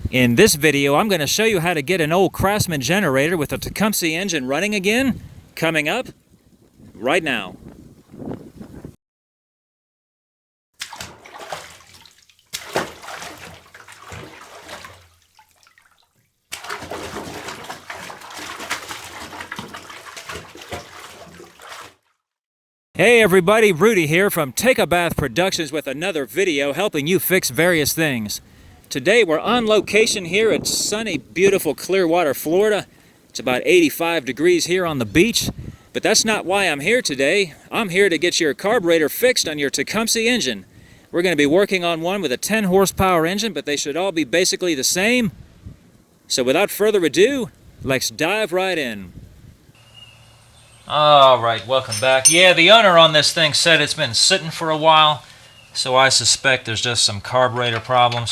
In this video, I'm going to show you how to get an old Craftsman generator with a Techumseh engine running again, coming up right now. Hey everybody, Rudy here from Take a Bath Productions with another video helping you fix various things. Today we're on location here at sunny, beautiful Clearwater, Florida. It's about 85 degrees here on the beach, but that's not why I'm here today. I'm here to get your carburetor fixed on your Techumseh engine. We're going to be working on one with a 10 horsepower engine, but they should all be basically the same. So without further ado, let's dive right in. Alright, welcome back. Yeah, the owner on this thing said it's been sitting for a while, so I suspect there's just some carburetor problems.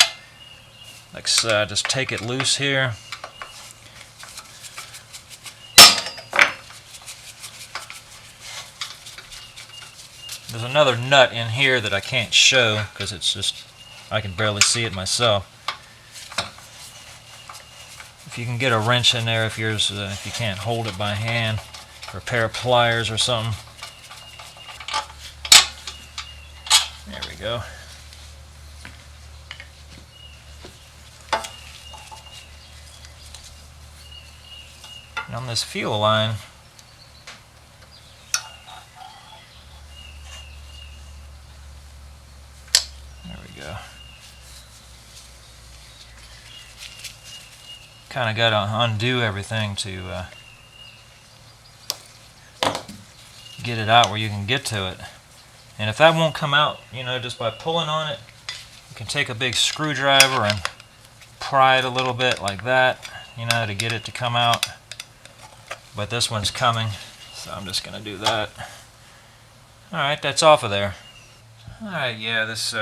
Let's just take it loose here. There's another nut in here that I can't show because it's just, I can barely see it myself. If you can get a wrench in there, if you can't hold it by hand, or a pair of pliers or something. There we go. And on this fuel line, there we go. Kind of got to undo everything to get it out where you can get to it. And if that won't come out, just by pulling on it, you can take a big screwdriver and pry it a little bit like that, to get it to come out. But this one's coming, so I'm just going to do that. Alright, that's off of there. Alright, yeah, this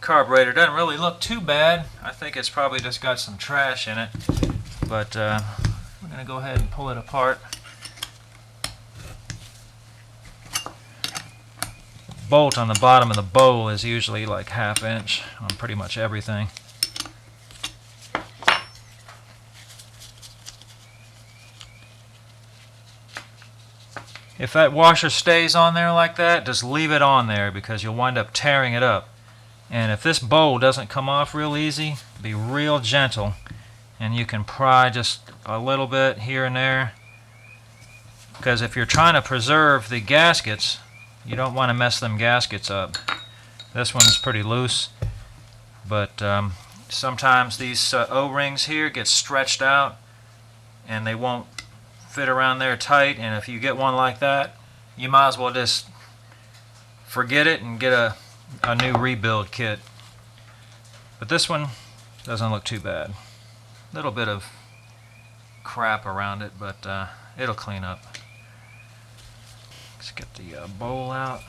carburetor doesn't really look too bad. I think it's probably just got some trash in it. But we're going to go ahead and pull it apart. Bolt on the bottom of the bowl is usually like 1/2 inch on pretty much everything. If that washer stays on there like that, just leave it on there because you'll wind up tearing it up. And if this bowl doesn't come off real easy, be real gentle and you can pry just a little bit here and there, because if you're trying to preserve the gaskets, you don't want to mess them gaskets up. This one's pretty loose, but sometimes these O-rings here get stretched out and they won't fit around there tight, and if you get one like that, you might as well just forget it and get a new rebuild kit. But this one doesn't look too bad. A little bit of crap around it, but it'll clean up. Let's get the bowl out.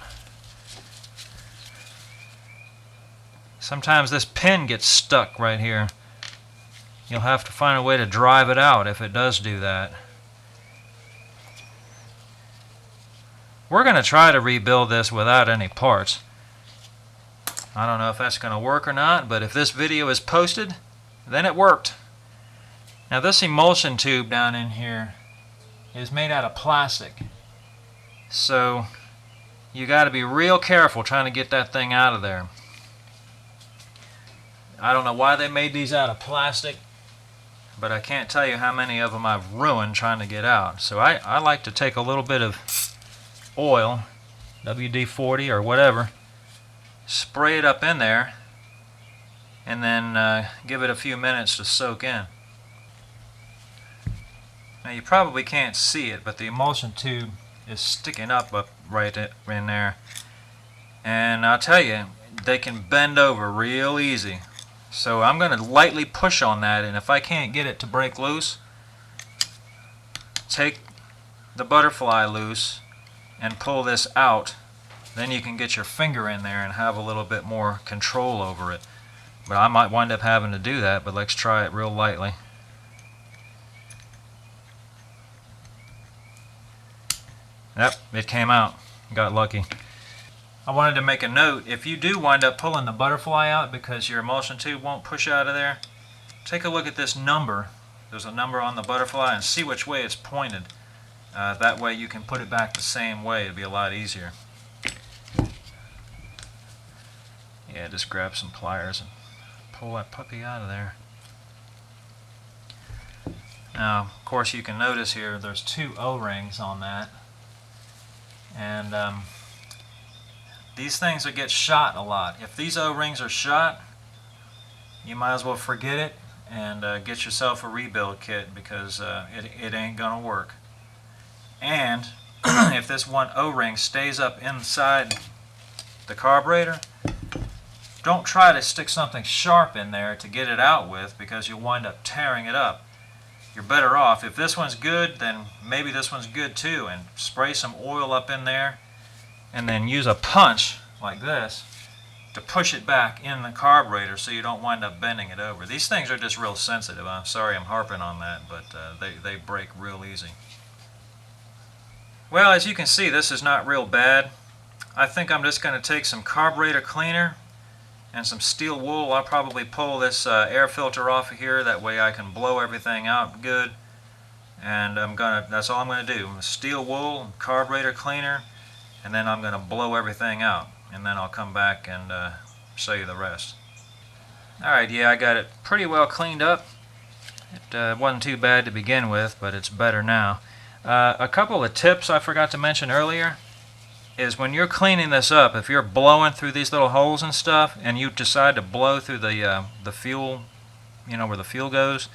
Sometimes this pin gets stuck right here. You'll have to find a way to drive it out if it does do that. We're going to try to rebuild this without any parts. I don't know if that's going to work or not, but if this video is posted, then it worked. Now this emulsion tube down in here is made out of plastic. So you got to be real careful trying to get that thing out of there. I don't know why they made these out of plastic, but I can't tell you how many of them I've ruined trying to get out. So I like to take a little bit of oil, WD-40 or whatever, spray it up in there, and then give it a few minutes to soak in. Now you probably can't see it, but the emulsion tube is sticking up right in there, and I'll tell you, they can bend over real easy. So I'm going to lightly push on that, and if I can't get it to break loose, take the butterfly loose and pull this out. Then you can get your finger in there and have a little bit more control over it. But I might wind up having to do that, but let's try it real lightly. Yep, it came out. Got lucky. I wanted to make a note, if you do wind up pulling the butterfly out because your emulsion tube won't push out of there, take a look at this number. There's a number on the butterfly, and see which way it's pointed. That way you can put it back the same way. It'll be a lot easier. Yeah, just grab some pliers and pull that puppy out of there. Now, of course, you can notice here there's 2 O-rings on that. And these things will get shot a lot. If these O-rings are shot, you might as well forget it and get yourself a rebuild kit, because it ain't gonna work. And if this one O-ring stays up inside the carburetor, don't try to stick something sharp in there to get it out with, because you'll wind up tearing it up. You're better off, if this one's good, then maybe this one's good too, and spray some oil up in there and then use a punch like this to push it back in the carburetor so you don't wind up bending it over. These things are just real sensitive. I'm sorry I'm harping on that, but they break real easy. Well, as you can see, this is not real bad. I think I'm just going to take some carburetor cleaner and some steel wool. I'll probably pull this air filter off of here, that way I can blow everything out good. And that's all I'm going to do. Steel wool, carburetor cleaner, and then I'm going to blow everything out. And then I'll come back and show you the rest. Alright, yeah, I got it pretty well cleaned up. It wasn't too bad to begin with, but it's better now. A couple of tips I forgot to mention earlier is when you're cleaning this up, if you're blowing through these little holes and stuff, and you decide to blow through the fuel, you know, where the fuel goes,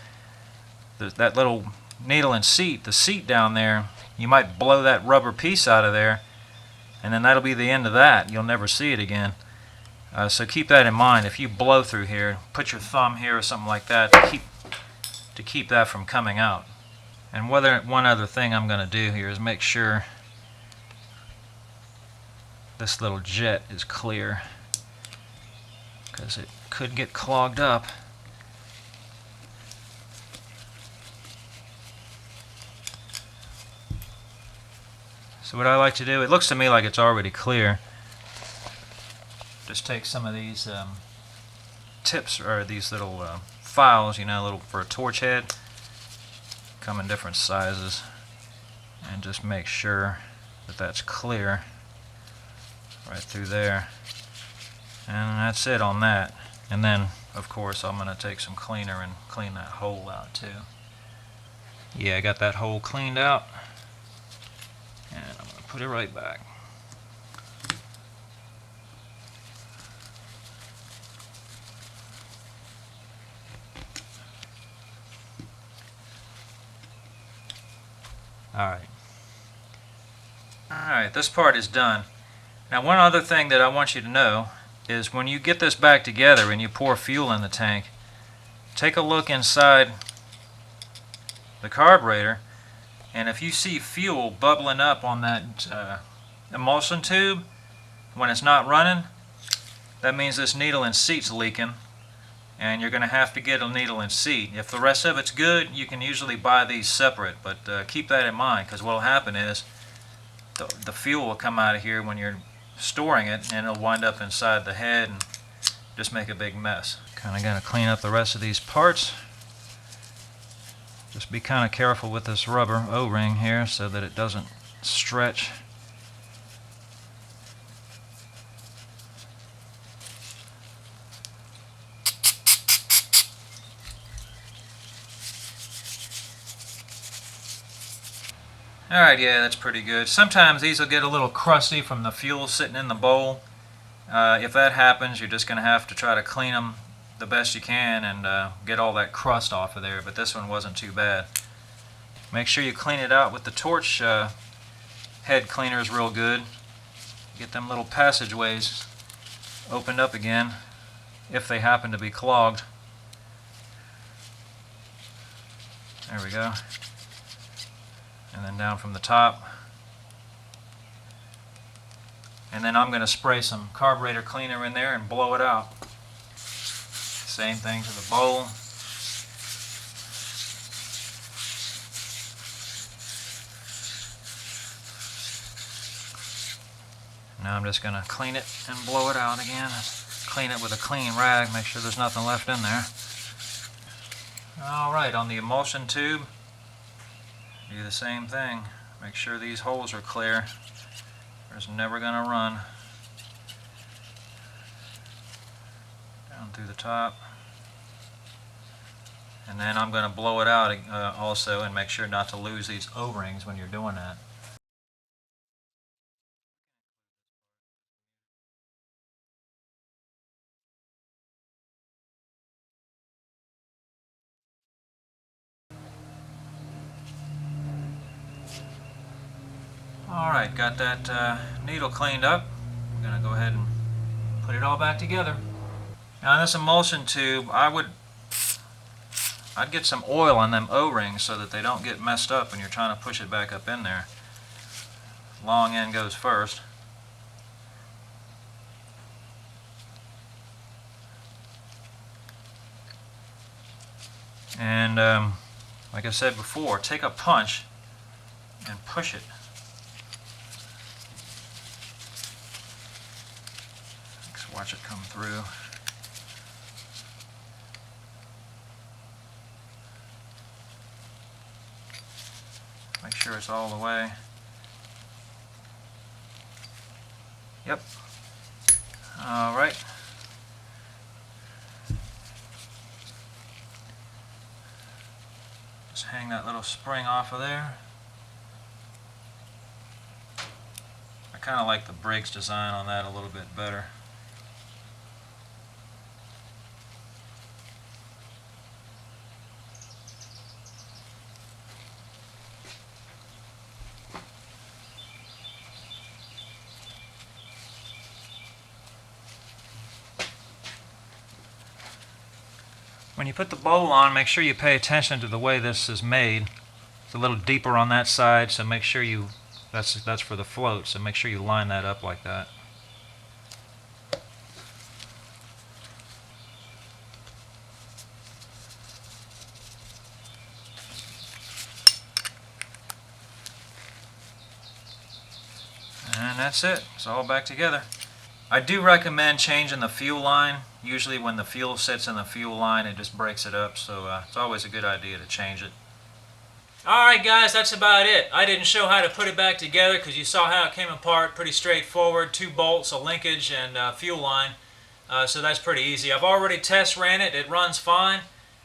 that little needle and seat, the seat down there, you might blow that rubber piece out of there, and then that'll be the end of that. You'll never see it again. So keep that in mind. If you blow through here, put your thumb here or something like that to keep that from coming out. And one other thing I'm going to do here is make sure this little jet is clear, because it could get clogged up. So what I like to do, it looks to me like it's already clear. Just take some of these tips, or these little files, you know, little for a torch head. Come in different sizes, and just make sure that that's clear right through there. And that's it on that. And then, of course, I'm going to take some cleaner and clean that hole out too. Yeah, I got that hole cleaned out. And I'm going to put it right back. Alright, this part is done. Now, one other thing that I want you to know is when you get this back together and you pour fuel in the tank, take a look inside the carburetor, and if you see fuel bubbling up on that emulsion tube when it's not running, that means this needle and seat's leaking, and you're going to have to get a needle and seat. If the rest of it's good, you can usually buy these separate, but keep that in mind, because what will happen is the fuel will come out of here when you're storing it, and it'll wind up inside the head and just make a big mess. Kind of going to clean up the rest of these parts. Just be kind of careful with this rubber O-ring here so that it doesn't stretch. Alright, yeah, that's pretty good. Sometimes these will get a little crusty from the fuel sitting in the bowl. If that happens, you're just going to have to try to clean them the best you can and get all that crust off of there, but this one wasn't too bad. Make sure you clean it out with the torch head cleaners real good. Get them little passageways opened up again if they happen to be clogged. There we go. And then down from the top. And then I'm going to spray some carburetor cleaner in there and blow it out. Same thing to the bowl. Now I'm just going to clean it and blow it out again. Clean it with a clean rag, make sure there's nothing left in there. Alright, on the emulsion tube, do the same thing. Make sure these holes are clear. It's never going to run. Down through the top. And then I'm going to blow it out also, and make sure not to lose these O-rings when you're doing that. Alright, got that needle cleaned up. I'm going to go ahead and put it all back together. Now in this emulsion tube, I'd get some oil on them O-rings so that they don't get messed up when you're trying to push it back up in there. Long end goes first. And like I said before, take a punch and push it. Just watch it come through. Make sure it's all the way. Yep. Alright. Just hang that little spring off of there. I kind of like the Briggs design on that a little bit better. When you put the bowl on, make sure you pay attention to the way this is made. It's a little deeper on that side, so make sure that's for the float, so make sure you line that up like that. And that's it. It's all back together. I do recommend changing the fuel line. Usually when the fuel sits in the fuel line, it just breaks it up, so it's always a good idea to change it. Alright guys, that's about it. I didn't show how to put it back together because you saw how it came apart. Pretty straightforward. 2 bolts, a linkage, and fuel line. So that's pretty easy. I've already test ran it. It runs fine.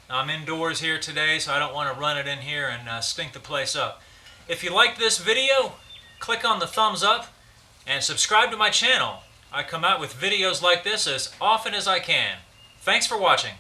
I'm indoors here today, so I don't want to run it in here and stink the place up. If you like this video, click on the thumbs up and subscribe to my channel. I come out with videos like this as often as I can. Thanks for watching.